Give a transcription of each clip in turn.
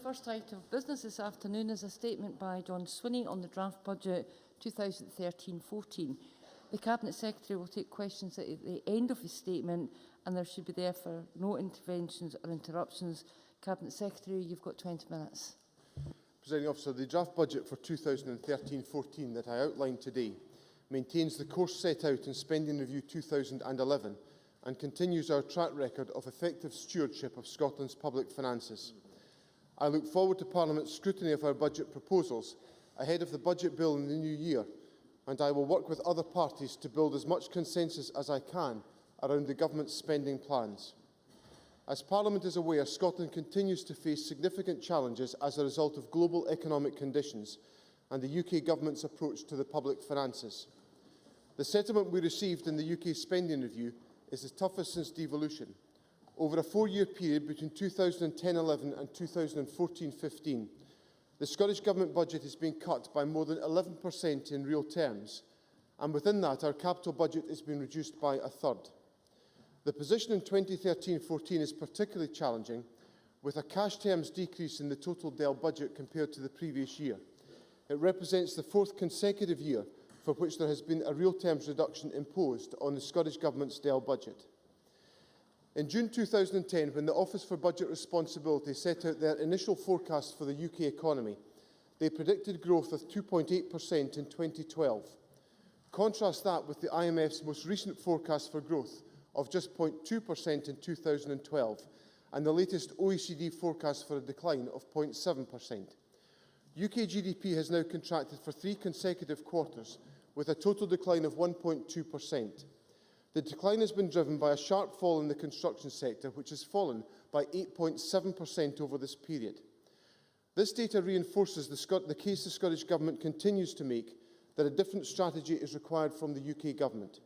first item of business this afternoon is a statement by John Swinney on the draft budget 2013-14. The Cabinet Secretary will take questions at the end of his statement, and there should be therefore no interventions or interruptions. Cabinet Secretary, you've got 20 minutes. Presiding Officer, the draft budget for 2013-14 that I outlined today maintains the course set out in Spending Review 2011 and continues our track record of effective stewardship of Scotland's public finances. I look forward to Parliament's scrutiny of our budget proposals ahead of the budget bill in the new year, and I will work with other parties to build as much consensus as I can around the Government's spending plans. As Parliament is aware, Scotland continues to face significant challenges as a result of global economic conditions and the UK Government's approach to the public finances. The settlement we received in the UK Spending Review is the toughest since devolution. Over a 4-year period between 2010-11 and 2014-15, the Scottish Government budget is being cut by more than 11% in real terms, and within that our capital budget is being reduced by a third. The position in 2013-14 is particularly challenging, with a cash terms decrease in the total DEL budget compared to the previous year. It represents the 4th consecutive year for which there has been a real terms reduction imposed on the Scottish Government's DEL budget. In June 2010, when the Office for Budget Responsibility set out their initial forecast for the UK economy, they predicted growth of 2.8% in 2012. Contrast that with the IMF's most recent forecast for growth of just 0.2% in 2012, and the latest OECD forecast for a decline of 0.7%. UK GDP has now contracted for 3 consecutive quarters, with a total decline of 1.2%. The decline has been driven by a sharp fall in the construction sector, which has fallen by 8.7% over this period. This data reinforces the case the Scottish Government continues to make that a different strategy is required from the UK Government.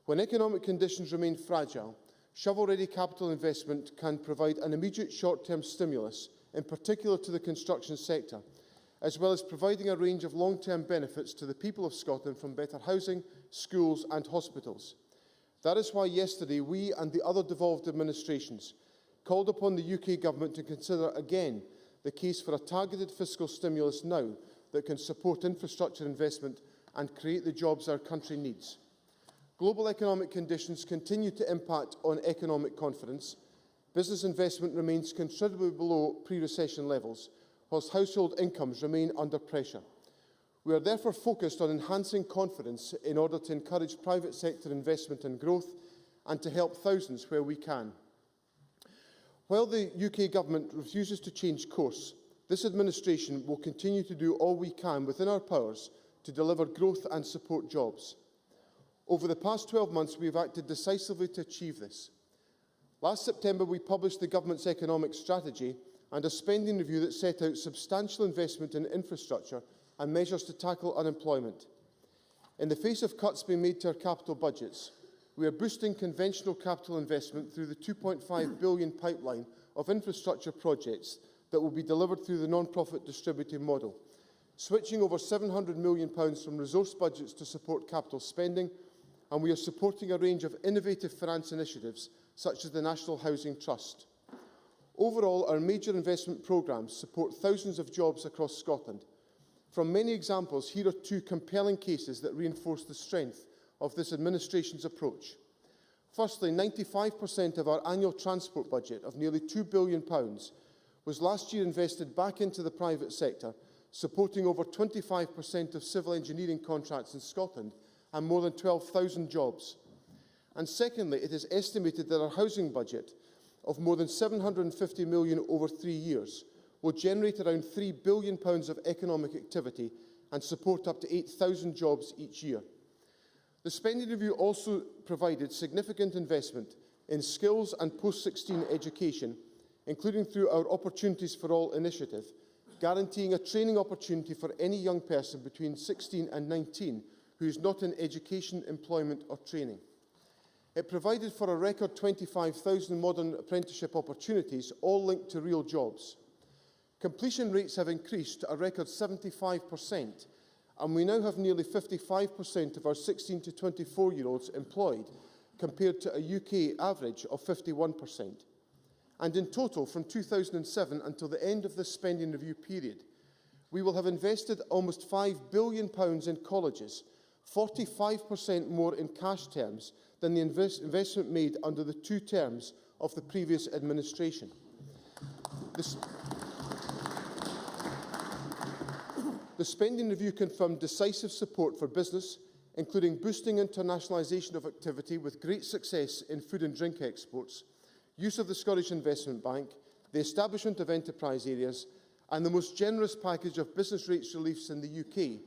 When economic conditions remain fragile, shovel-ready capital investment can provide an immediate short-term stimulus, in particular to the construction sector, as well as providing a range of long-term benefits to the people of Scotland from better housing, schools and hospitals. That is why yesterday we and the other devolved administrations called upon the UK Government to consider again the case for a targeted fiscal stimulus now that can support infrastructure investment and create the jobs our country needs. Global economic conditions continue to impact on economic confidence. Business investment remains considerably below pre-recession levels, whilst household incomes remain under pressure. We are therefore focused on enhancing confidence in order to encourage private sector investment and growth and to help thousands where we can. While the UK Government refuses to change course, this administration will continue to do all we can within our powers to deliver growth and support jobs. Over the past 12 months, we have acted decisively to achieve this. Last September, we published the Government's economic strategy and a spending review that set out substantial investment in infrastructure and measures to tackle unemployment. In the face of cuts being made to our capital budgets, we are boosting conventional capital investment through the £2.5 billion pipeline of infrastructure projects that will be delivered through the non-profit distributing model, switching over £700 million from resource budgets to support capital spending, and we are supporting a range of innovative finance initiatives such as the National Housing Trust. Overall, our major investment programmes support thousands of jobs across Scotland. From many examples, here are 2 compelling cases that reinforce the strength of this administration's approach. Firstly, 95% of our annual transport budget of nearly £2 billion was last year invested back into the private sector, supporting over 25% of civil engineering contracts in Scotland and more than 12,000 jobs. And secondly, it is estimated that our housing budget of more than £750 million over 3 years will generate around £3 billion of economic activity and support up to 8,000 jobs each year. The spending review also provided significant investment in skills and post-16 education, including through our Opportunities for All initiative, guaranteeing a training opportunity for any young person between 16 and 19 who is not in education, employment or training. It provided for a record 25,000 modern apprenticeship opportunities, all linked to real jobs. Completion rates have increased to a record 75%, and we now have nearly 55% of our 16 to 24-year-olds employed, compared to a UK average of 51%. And in total, from 2007 until the end of this spending review period, we will have invested almost £5 billion in colleges, 45% more in cash terms than the investment made under the 2 terms of the previous administration. The spending review confirmed decisive support for business, including boosting internationalisation of activity with great success in food and drink exports, use of the Scottish Investment Bank, the establishment of enterprise areas, and the most generous package of business rates reliefs in the UK,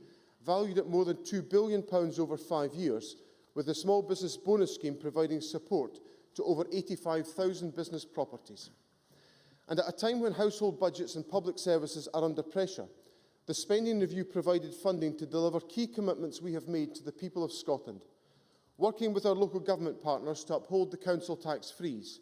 valued at more than £2 billion over 5 years, with the Small Business Bonus Scheme providing support to over 85,000 business properties. And at a time when household budgets and public services are under pressure, the spending review provided funding to deliver key commitments we have made to the people of Scotland, working with our local government partners to uphold the council tax freeze,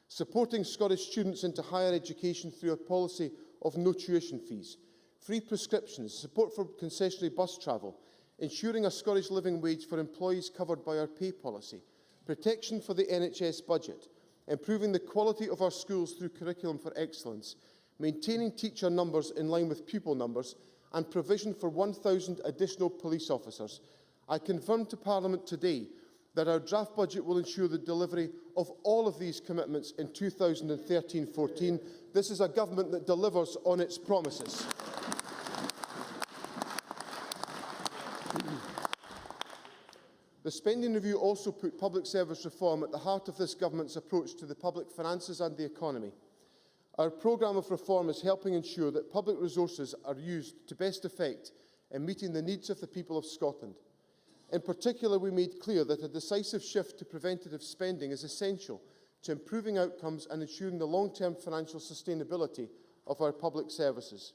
supporting Scottish students into higher education through a policy of no tuition fees, free prescriptions, support for concessionary bus travel, ensuring a Scottish living wage for employees covered by our pay policy, protection for the NHS budget, improving the quality of our schools through curriculum for excellence, maintaining teacher numbers in line with pupil numbers, and provision for 1,000 additional police officers. I confirm to Parliament today that our draft budget will ensure the delivery of all of these commitments in 2013-14. This is a government that delivers on its promises. The spending review also put public service reform at the heart of this government's approach to the public finances and the economy. Our programme of reform is helping ensure that public resources are used to best effect in meeting the needs of the people of Scotland. In particular, we made clear that a decisive shift to preventative spending is essential to improving outcomes and ensuring the long-term financial sustainability of our public services.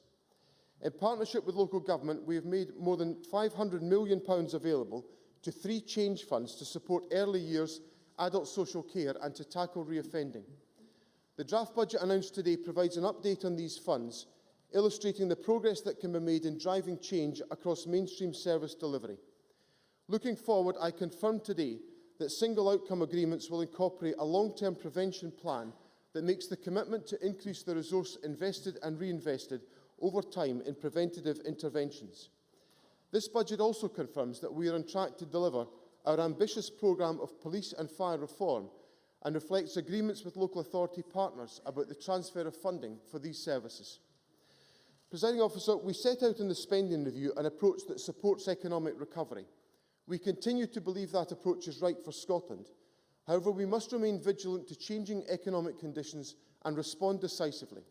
In partnership with local government, we have made more than £500 million available to 3 change funds to support early years, adult social care and to tackle reoffending. The draft budget announced today provides an update on these funds, illustrating the progress that can be made in driving change across mainstream service delivery. Looking forward, I confirm today that single outcome agreements will incorporate a long-term prevention plan that makes the commitment to increase the resource invested and reinvested over time in preventative interventions. This budget also confirms that we are on track to deliver our ambitious programme of police and fire reform and reflects agreements with local authority partners about the transfer of funding for these services. Presiding Officer, we set out in the spending review an approach that supports economic recovery. We continue to believe that approach is right for Scotland. However, we must remain vigilant to changing economic conditions and respond decisively.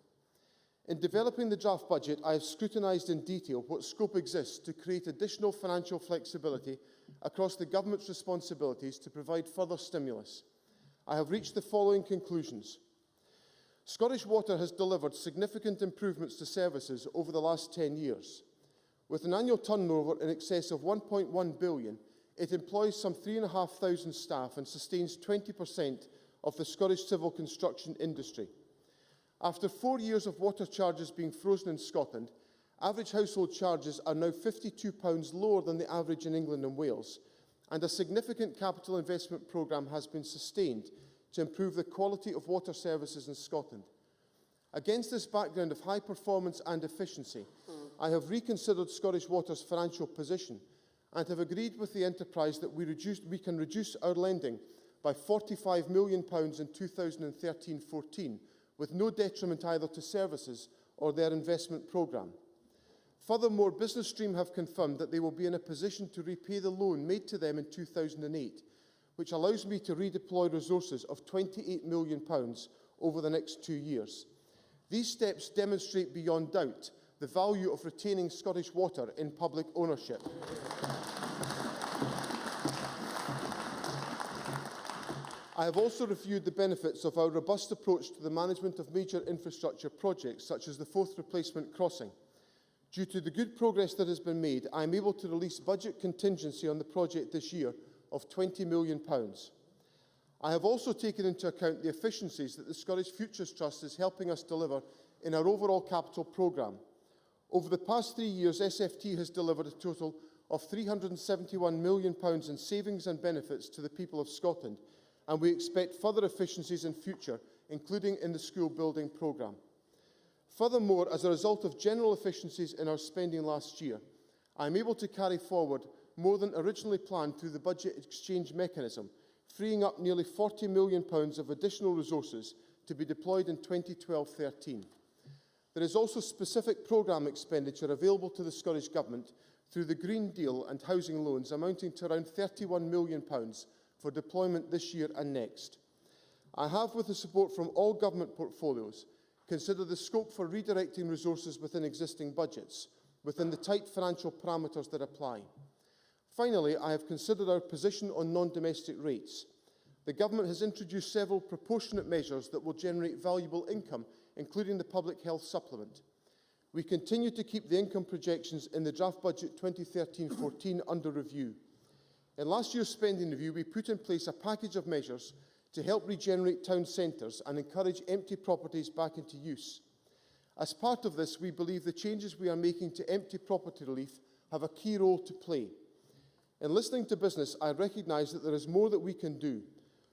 In developing the draft budget, I have scrutinised in detail what scope exists to create additional financial flexibility across the government's responsibilities to provide further stimulus. I have reached the following conclusions. Scottish Water has delivered significant improvements to services over the last 10 years. With an annual turnover in excess of £1.1 billion, it employs some 3,500 staff and sustains 20% of the Scottish civil construction industry. After 4 years of water charges being frozen in Scotland, average household charges are now £52 lower than the average in England and Wales, and a significant capital investment programme has been sustained to improve the quality of water services in Scotland. Against this background of high performance and efficiency, I have reconsidered Scottish Water's financial position and have agreed with the enterprise that we can reduce our lending by £45 million in 2013-14, with no detriment either to services or their investment programme. Furthermore, Business Stream have confirmed that they will be in a position to repay the loan made to them in 2008, which allows me to redeploy resources of £28 million over the next 2 years. These steps demonstrate beyond doubt the value of retaining Scottish Water in public ownership. I have also reviewed the benefits of our robust approach to the management of major infrastructure projects, such as the Forth Replacement Crossing. Due to the good progress that has been made, I am able to release budget contingency on the project this year of £20 million. I have also taken into account the efficiencies that the Scottish Futures Trust is helping us deliver in our overall capital programme. Over the past 3 years, SFT has delivered a total of £371 million in savings and benefits to the people of Scotland, and we expect further efficiencies in future including in the school building programme. Furthermore, as a result of general efficiencies in our spending last year, I am able to carry forward more than originally planned through the budget exchange mechanism, freeing up nearly £40 million of additional resources to be deployed in 2012-13. There is also specific programme expenditure available to the Scottish Government through the Green Deal and housing loans amounting to around £31 million for deployment this year and next. I have, with the support from all government portfolios, considered the scope for redirecting resources within existing budgets, within the tight financial parameters that apply. Finally, I have considered our position on non-domestic rates. The Government has introduced several proportionate measures that will generate valuable income, including the Public Health Supplement. We continue to keep the income projections in the draft budget 2013-14 under review. In last year's spending review, we put in place a package of measures to help regenerate town centres and encourage empty properties back into use. As part of this, we believe the changes we are making to empty property relief have a key role to play. In listening to business, I recognise that there is more that we can do.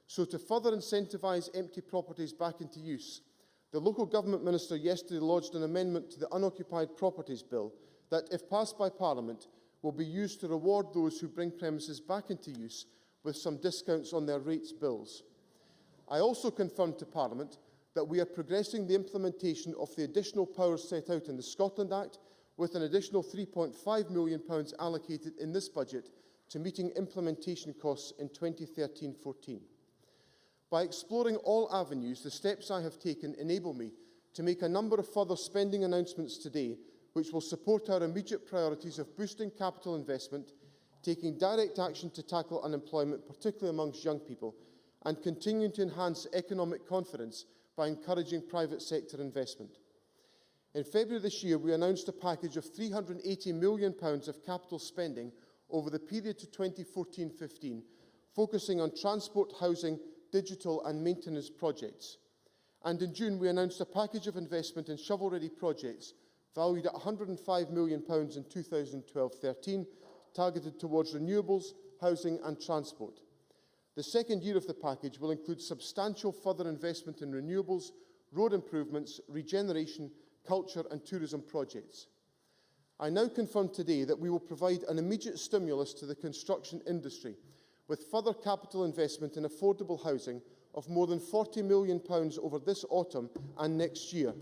So to further incentivise empty properties back into use, the Local Government Minister yesterday lodged an amendment to the Unoccupied Properties Bill that, if passed by Parliament, will be used to reward those who bring premises back into use with some discounts on their rates bills. I also confirmed to Parliament that we are progressing the implementation of the additional powers set out in the Scotland Act, with an additional £3.5 million allocated in this budget to meeting implementation costs in 2013-14. By exploring all avenues, the steps I have taken enable me to make a number of further spending announcements today, which will support our immediate priorities of boosting capital investment, taking direct action to tackle unemployment, particularly amongst young people, and continuing to enhance economic confidence by encouraging private sector investment. In February this year, we announced a package of £380 million of capital spending over the period to 2014-15, focusing on transport, housing, digital and maintenance projects. And in June, we announced a package of investment in shovel-ready projects valued at £105 million in 2012-13, targeted towards renewables, housing and transport. The second year of the package will include substantial further investment in renewables, road improvements, regeneration, culture and tourism projects. I now confirm today that we will provide an immediate stimulus to the construction industry, with further capital investment in affordable housing of more than £40 million over this autumn and next year.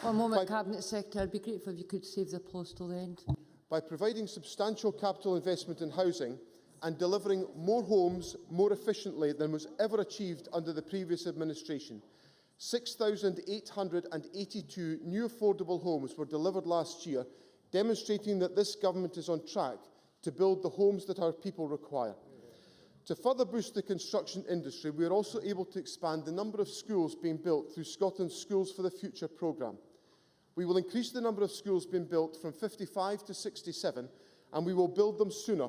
One moment, Cabinet Secretary. I'd be grateful if you could save the applause till the end. By providing substantial capital investment in housing and delivering more homes more efficiently than was ever achieved under the previous administration, 6,882 new affordable homes were delivered last year, demonstrating that this government is on track to build the homes that our people require. To further boost the construction industry, we are also able to expand the number of schools being built through Scotland's Schools for the Future programme. We will increase the number of schools being built from 55 to 67, and we will build them sooner.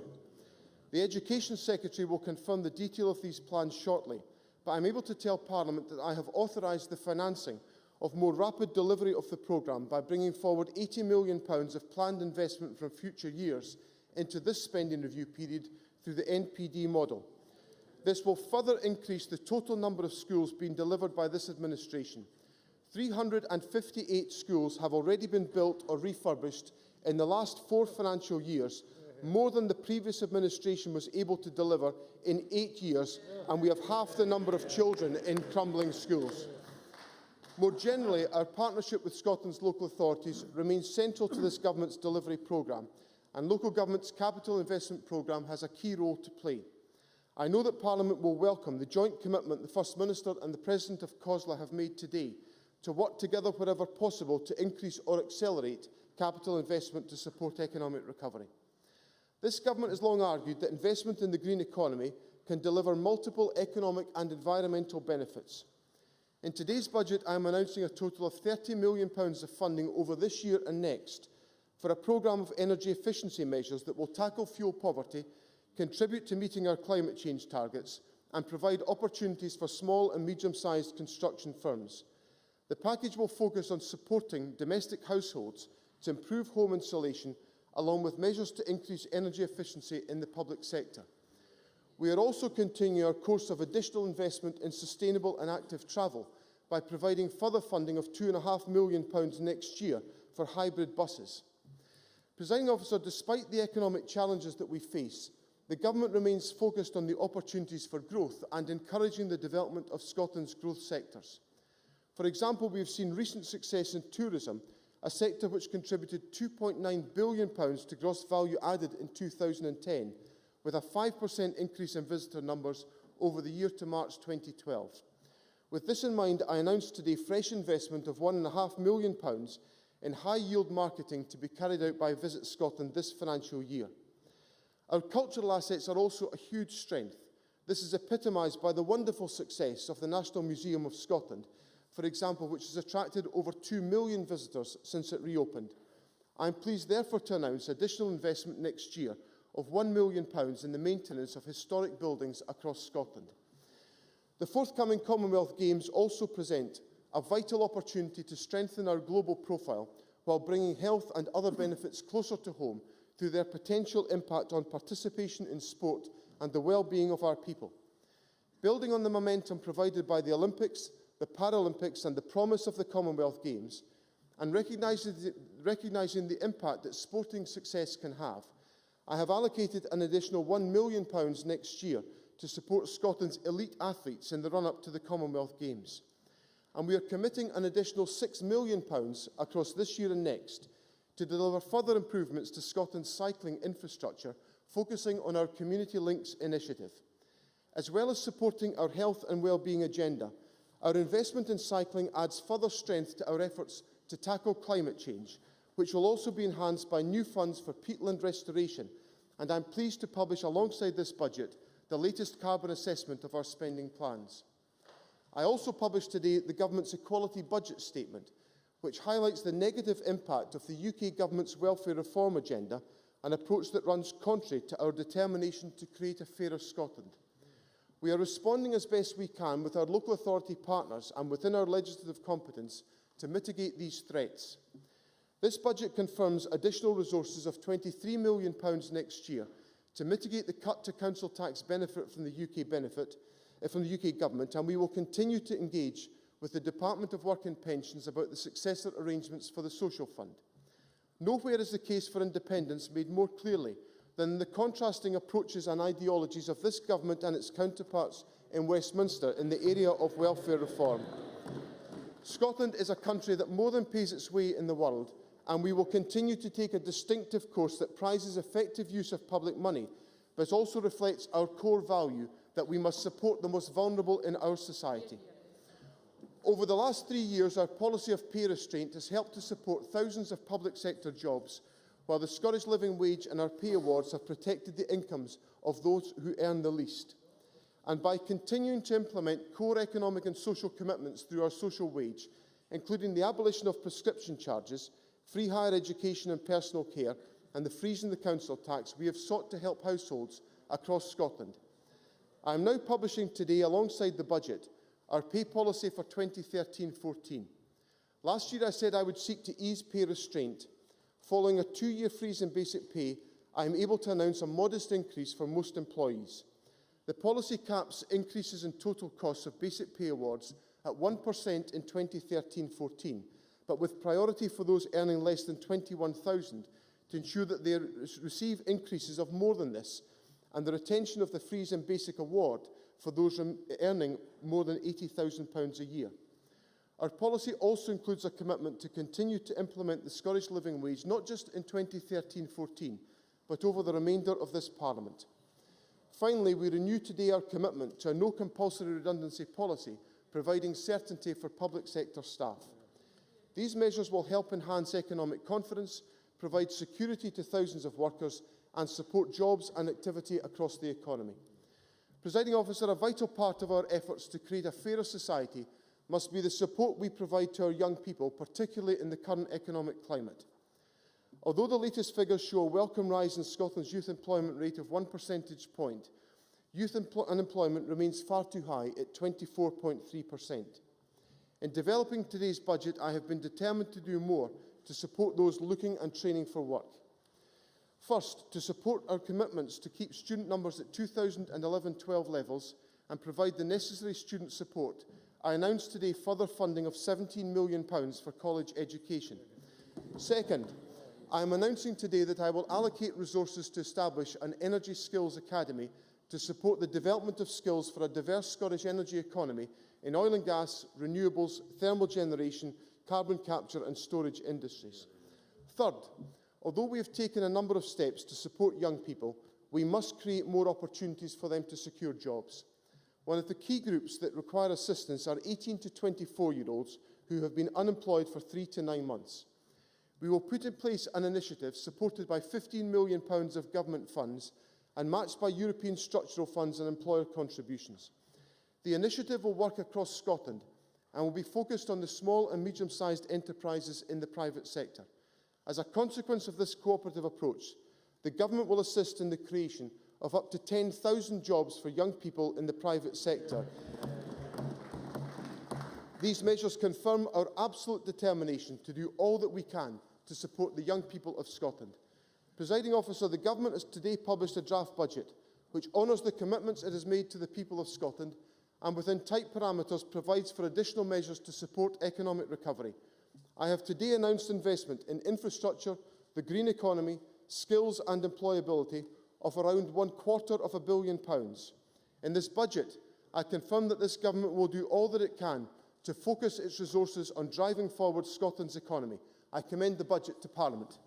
The Education Secretary will confirm the detail of these plans shortly, but I am able to tell Parliament that I have authorised the financing of more rapid delivery of the programme by bringing forward £80 million of planned investment from future years into this spending review period through the NPD model. This will further increase the total number of schools being delivered by this administration. 358 schools have already been built or refurbished in the last 4 financial years, more than the previous administration was able to deliver in 8 years, and we have half the number of children in crumbling schools. More generally, our partnership with Scotland's local authorities remains central to this government's delivery programme, and local government's capital investment programme has a key role to play. I know that Parliament will welcome the joint commitment the First Minister and the President of COSLA have made today to work together wherever possible to increase or accelerate capital investment to support economic recovery. This government has long argued that investment in the green economy can deliver multiple economic and environmental benefits. In today's budget, I am announcing a total of £30 million of funding over this year and next for a programme of energy efficiency measures that will tackle fuel poverty, contribute to meeting our climate change targets, and provide opportunities for small and medium-sized construction firms. The package will focus on supporting domestic households to improve home insulation, along with measures to increase energy efficiency in the public sector. We are also continuing our course of additional investment in sustainable and active travel by providing further funding of £2.5 million next year for hybrid buses. Presiding Officer, despite the economic challenges that we face, the Government remains focused on the opportunities for growth and encouraging the development of Scotland's growth sectors. For example, we have seen recent success in tourism, a sector which contributed £2.9 billion to gross value added in 2010, with a 5% increase in visitor numbers over the year to March 2012. With this in mind, I announced today fresh investment of £1.5 million in high-yield marketing to be carried out by Visit Scotland this financial year. Our cultural assets are also a huge strength. This is epitomised by the wonderful success of the National Museum of Scotland, for example, which has attracted over 2 million visitors since it reopened. I am pleased, therefore, to announce additional investment next year of £1 million in the maintenance of historic buildings across Scotland. The forthcoming Commonwealth Games also present a vital opportunity to strengthen our global profile while bringing health and other benefits closer to home through their potential impact on participation in sport and the well-being of our people. Building on the momentum provided by the Olympics, the Paralympics and the promise of the Commonwealth Games, and recognising the impact that sporting success can have, I have allocated an additional £1 million next year to support Scotland's elite athletes in the run-up to the Commonwealth Games. And we are committing an additional £6 million across this year and next to deliver further improvements to Scotland's cycling infrastructure, focusing on our Community Links initiative. As well as supporting our health and well-being agenda, our investment in cycling adds further strength to our efforts to tackle climate change, which will also be enhanced by new funds for peatland restoration, and I'm pleased to publish alongside this budget the latest carbon assessment of our spending plans. I also published today the Government's Equality Budget Statement, which highlights the negative impact of the UK Government's welfare reform agenda, an approach that runs contrary to our determination to create a fairer Scotland. We are responding as best we can with our local authority partners and within our legislative competence to mitigate these threats. This budget confirms additional resources of £23 million next year to mitigate the cut to council tax benefit from the UK Government, and we will continue to engage with the Department of Work and Pensions about the successor arrangements for the Social Fund. Nowhere is the case for independence made more clearly than the contrasting approaches and ideologies of this Government and its counterparts in Westminster in the area of welfare reform. Scotland is a country that more than pays its way in the world, and we will continue to take a distinctive course that prizes effective use of public money, but also reflects our core value that we must support the most vulnerable in our society. Over the last 3 years, our policy of pay restraint has helped to support thousands of public sector jobs, while the Scottish Living Wage and our pay awards have protected the incomes of those who earn the least. And by continuing to implement core economic and social commitments through our social wage, including the abolition of prescription charges, free higher education and personal care, and the freezing the council tax, we have sought to help households across Scotland. I am now publishing today, alongside the budget, our pay policy for 2013-14. Last year I said I would seek to ease pay restraint. Following a 2-year freeze in basic pay, I am able to announce a modest increase for most employees. The policy caps increases in total costs of basic pay awards at 1% in 2013-14, but with priority for those earning less than £21,000 to ensure that they receive increases of more than this, and the retention of the freeze in basic award for those earning more than £80,000 a year. Our policy also includes a commitment to continue to implement the Scottish Living Wage, not just in 2013-14, but over the remainder of this Parliament. Finally, we renew today our commitment to a no compulsory redundancy policy, providing certainty for public sector staff. These measures will help enhance economic confidence, provide security to thousands of workers, and support jobs and activity across the economy. Presiding Officer, a vital part of our efforts to create a fairer society must be the support we provide to our young people, particularly in the current economic climate. Although the latest figures show a welcome rise in Scotland's youth employment rate of 1 percentage point, youth unemployment remains far too high at 24.3%. In developing today's budget, I have been determined to do more to support those looking and training for work. First, to support our commitments to keep student numbers at 2011-12 levels and provide the necessary student support, I announced today further funding of £17 million for college education. Second, I am announcing today that I will allocate resources to establish an Energy Skills Academy to support the development of skills for a diverse Scottish energy economy in oil and gas, renewables, thermal generation, carbon capture and storage industries. Third, although we have taken a number of steps to support young people, we must create more opportunities for them to secure jobs. One of the key groups that require assistance are 18 to 24-year-olds who have been unemployed for 3 to 9 months. We will put in place an initiative supported by £15 million of government funds and matched by European structural funds and employer contributions. The initiative will work across Scotland and will be focused on the small and medium-sized enterprises in the private sector. As a consequence of this cooperative approach, the Government will assist in the creation of up to 10,000 jobs for young people in the private sector. These measures confirm our absolute determination to do all that we can to support the young people of Scotland. Presiding Officer, the Government has today published a draft budget which honours the commitments it has made to the people of Scotland and within tight parameters provides for additional measures to support economic recovery. I have today announced investment in infrastructure, the green economy, skills and employability of around £250 million. In this budget, I confirm that this Government will do all that it can to focus its resources on driving forward Scotland's economy. I commend the budget to Parliament.